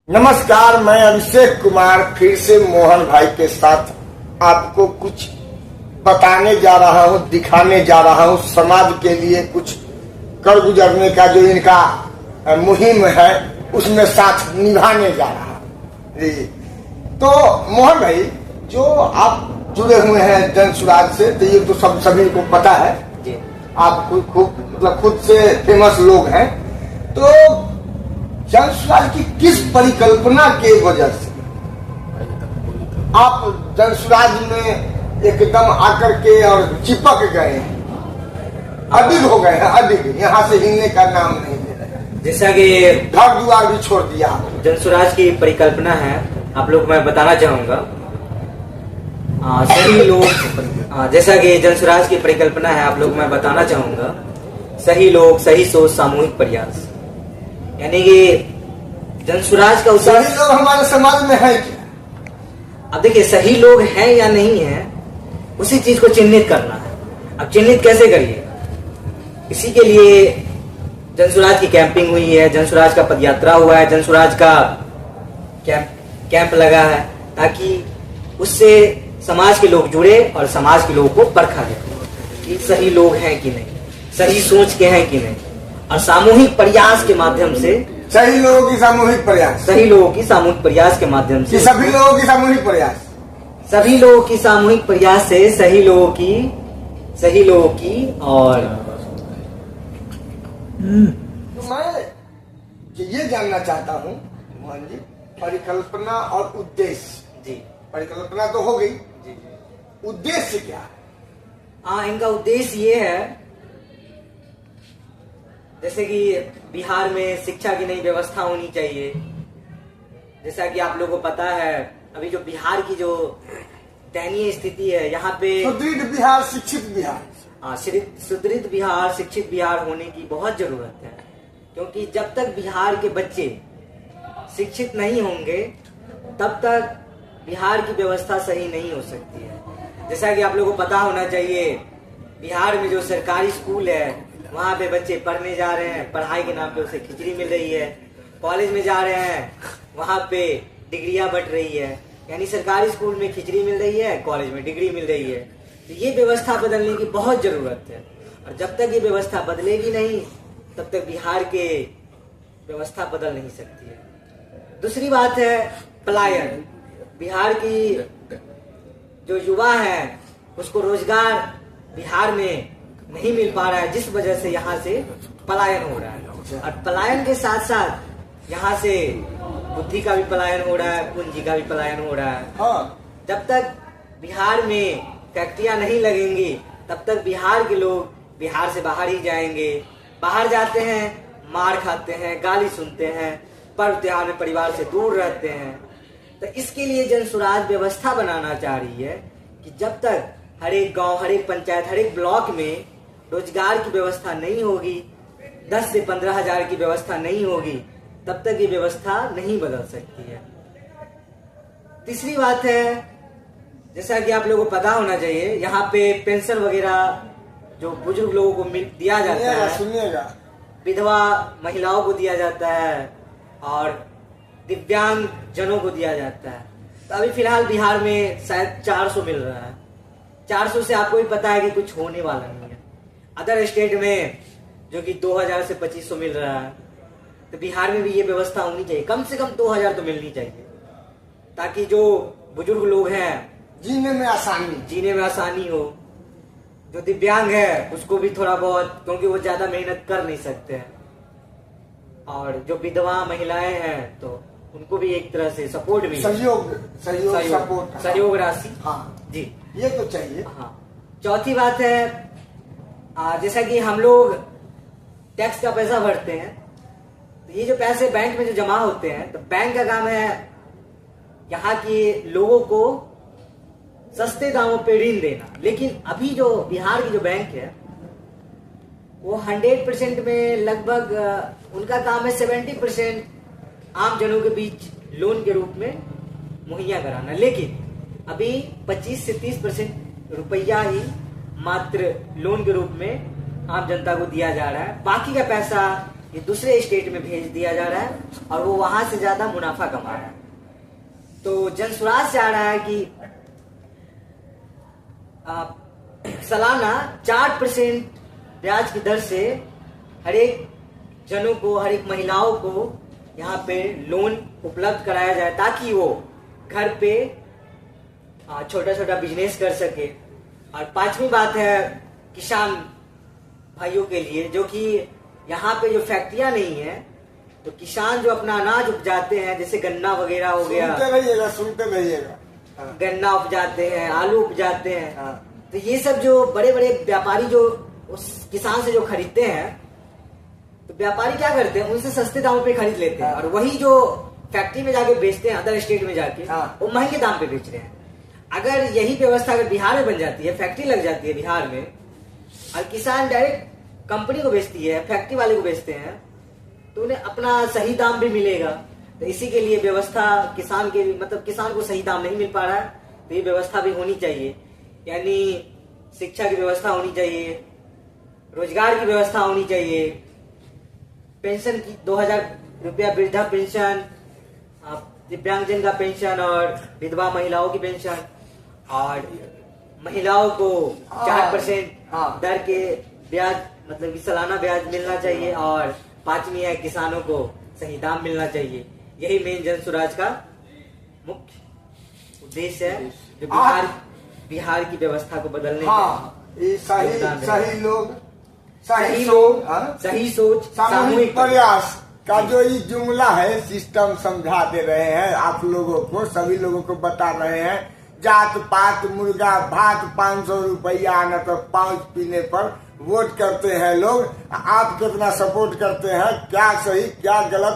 नमस्कार, मैं अभिषेक कुमार फिर से मोहन भाई के साथ आपको कुछ बताने जा रहा हूँ, दिखाने जा रहा हूँ। समाज के लिए कुछ कर गुजरने का जो इनका मुहिम है उसमें साथ निभाने जा रहा हूँ जी। तो मोहन भाई, जो आप जुड़े हुए हैं जन सुराज से, तो ये तो सभी को पता है जी। आप खुद से फेमस लोग हैं। तो जन सुराज की किस परिकल्पना के वजह से आप जन सुराज में एकदम आकर के और चिपक गए हैं, अधिक हो गए हैं, अधिक यहाँ से हिलने का नाम नहीं ले रहे, जैसा कि घर द्वार भी छोड़ दिया। जन सुराज की परिकल्पना है, आप लोग मैं बताना चाहूंगा। सही लोग, जैसा कि जन सुराज की परिकल्पना है, आप लोग मैं बताना चाहूंगा। सही लोग, सही सोच, सामूहिक प्रयास। यानी कि जन सुराज का सही लोग हमारे समाज में है क्या? अब देखिए, सही लोग हैं या नहीं है, उसी चीज को चिन्हित करना है। अब चिन्हित कैसे करिए? इसी के लिए जन सुराज की कैंपिंग हुई है, जन सुराज का पदयात्रा हुआ है, जन सुराज का कैंप लगा है, ताकि उससे समाज के लोग जुड़े और समाज के लोगों को परखा जाए कि सही लोग हैं कि नहीं, सही सोच के हैं कि नहीं। और सामूहिक प्रयास के माध्यम से, सही लोगों की सामूहिक प्रयास, सही लोगों की सामूहिक प्रयास के माध्यम से, सभी लोगों की सामूहिक प्रयास, सभी लोगों की सामूहिक प्रयास से सही लोगों की और तो मैं ये जानना चाहता हूँ मोहन जी, परिकल्पना और उद्देश्य जी। परिकल्पना तो हो गई जी। उद्देश्य क्या है? इनका उद्देश्य ये है, जैसे कि बिहार में शिक्षा की नई व्यवस्था होनी चाहिए। जैसा कि आप लोगों को पता है, अभी जो बिहार की जो दयनीय स्थिति है, यहाँ पे सुदृढ़ बिहार, शिक्षित बिहार, सुदृढ़ बिहार, शिक्षित बिहार होने की बहुत जरूरत है। क्योंकि जब तक बिहार के बच्चे शिक्षित नहीं होंगे, तब तक बिहार की व्यवस्था सही नहीं हो सकती है। जैसा कि आप लोगों को पता होना चाहिए, बिहार में जो सरकारी स्कूल है, वहाँ पे बच्चे पढ़ने जा रहे हैं, पढ़ाई के नाम पे उसे खिचड़ी मिल रही है। कॉलेज में जा रहे हैं, वहाँ पे डिग्रियां बंट रही है। यानी सरकारी स्कूल में खिचड़ी मिल रही है, कॉलेज में डिग्री मिल रही है। तो ये व्यवस्था बदलने की बहुत जरूरत है, और जब तक ये व्यवस्था बदलेगी नहीं, तब तक बिहार के व्यवस्था बदल नहीं सकती है। दूसरी बात है पलायन। बिहार की जो युवा है, उसको रोजगार बिहार में नहीं मिल पा रहा है, जिस वजह से यहाँ से पलायन हो रहा है। और पलायन के साथ साथ यहाँ से बुद्धि का भी पलायन हो रहा है, पूंजी का भी पलायन हो रहा है। हाँ। जब तक बिहार में फैक्ट्रियां नहीं लगेंगी, तब तक बिहार के लोग बिहार से बाहर ही जाएंगे। बाहर जाते हैं, मार खाते हैं, गाली सुनते हैं, पर्व त्योहार में परिवार से दूर रहते हैं। तो इसके लिए जन सुराज व्यवस्था बनाना चाह रही है कि जब तक हर एक गांव, हर एक पंचायत, हर एक ब्लॉक में रोजगार की व्यवस्था नहीं होगी, 10 से 15 हजार की व्यवस्था नहीं होगी, तब तक ये व्यवस्था नहीं बदल सकती है। तीसरी बात है, जैसा कि आप लोगों को पता होना चाहिए, यहाँ पे पेंशन वगैरह जो बुजुर्ग लोगों को दिया जाता है, सुनिएगा, विधवा महिलाओं को दिया जाता है और दिव्यांग जनों को दिया जाता है। तो अभी फिलहाल बिहार में शायद 400 मिल रहा है। 400 से आपको भी पता है कि कुछ होने वाला नहीं है। अदर स्टेट में जो कि 2000 से 2500 मिल रहा है, तो बिहार में भी ये व्यवस्था होनी चाहिए। कम से कम 2000 तो मिलनी चाहिए, ताकि जो बुजुर्ग लोग हैं जीने में आसानी हो। जो दिव्यांग है उसको भी थोड़ा बहुत, क्योंकि वो ज्यादा मेहनत कर नहीं सकते हैं। और जो विधवा महिलाएं हैं, तो उनको भी एक तरह से सपोर्ट मिले, सहयोग राशि। हाँ जी, ये तो चाहिए। हाँ। चौथी बात है, जैसा कि हम लोग टैक्स का पैसा भरते हैं, तो ये जो पैसे बैंक में जो जमा होते हैं, तो बैंक का काम है यहाँ के लोगों को सस्ते दामों पे ऋण देना। लेकिन अभी जो बिहार की जो बैंक है, वो 100% में लगभग उनका काम है 70% आम जनों के बीच लोन के रूप में मुहैया कराना। लेकिन अभी 25 से 30% रुपया ही मात्र लोन के रूप में आम जनता को दिया जा रहा है। बाकी का पैसा ये दूसरे स्टेट में भेज दिया जा रहा है और वो वहां से ज्यादा मुनाफा कमा रहा है। तो जन स्वराज चाह रहा है कि सालाना 4% ब्याज की दर से हर एक जनों को, हर एक महिलाओं को यहाँ पे लोन उपलब्ध कराया जाए ताकि वो घर पे छोटा छोटा बिजनेस कर सके। और पांचवी बात है किसान भाइयों के लिए, जो कि यहाँ पे जो फैक्ट्रियां नहीं है, तो किसान जो अपना अनाज उपजाते हैं, जैसे गन्ना वगैरह हो गया, सुनते रहिएगा। हाँ। गन्ना उपजाते हैं, आलू उपजाते हैं। हाँ। तो ये सब जो बड़े बड़े व्यापारी जो उस किसान से जो खरीदते हैं, तो व्यापारी क्या करते हैं, उनसे सस्ते दामों पे खरीद लेते हैं। हाँ। और वही जो फैक्ट्री में जाके बेचते हैं, अदर स्टेट में जाके, हाँ। वो महंगे दाम पे बेच रहे हैं। अगर यही व्यवस्था अगर बिहार में बन जाती है, फैक्ट्री लग जाती है बिहार में, और किसान डायरेक्ट कंपनी को बेचती है, फैक्ट्री वाले को बेचते हैं, तो उन्हें अपना सही दाम भी मिलेगा। तो इसी के लिए व्यवस्था किसान के, मतलब किसान को सही दाम नहीं मिल पा रहा है, तो ये व्यवस्था भी होनी चाहिए। यानी शिक्षा की व्यवस्था होनी चाहिए, रोजगार की व्यवस्था होनी चाहिए, पेंशन की 2000 रुपया वृद्धा पेंशन, दिव्यांगजन का पेंशन और विधवा महिलाओं की पेंशन, और महिलाओं को 4% दर के ब्याज, मतलब कि सालाना ब्याज मिलना चाहिए। और पांचवी है किसानों को सही दाम मिलना चाहिए। यही मेन जन स्वराज का मुख्य उद्देश्य है, जो बिहार की व्यवस्था को बदलने ये सही सोच सामूहिक प्रयास का जो ये जुमला है, सिस्टम समझा दे रहे हैं आप लोगों को, सभी लोगों को बता रहे हैं। जात पात मुर्गा भात 500 रुपया न तो पाँच पीने पर वोट करते हैं लोग। आप कितना सपोर्ट करते हैं, क्या सही क्या गलत,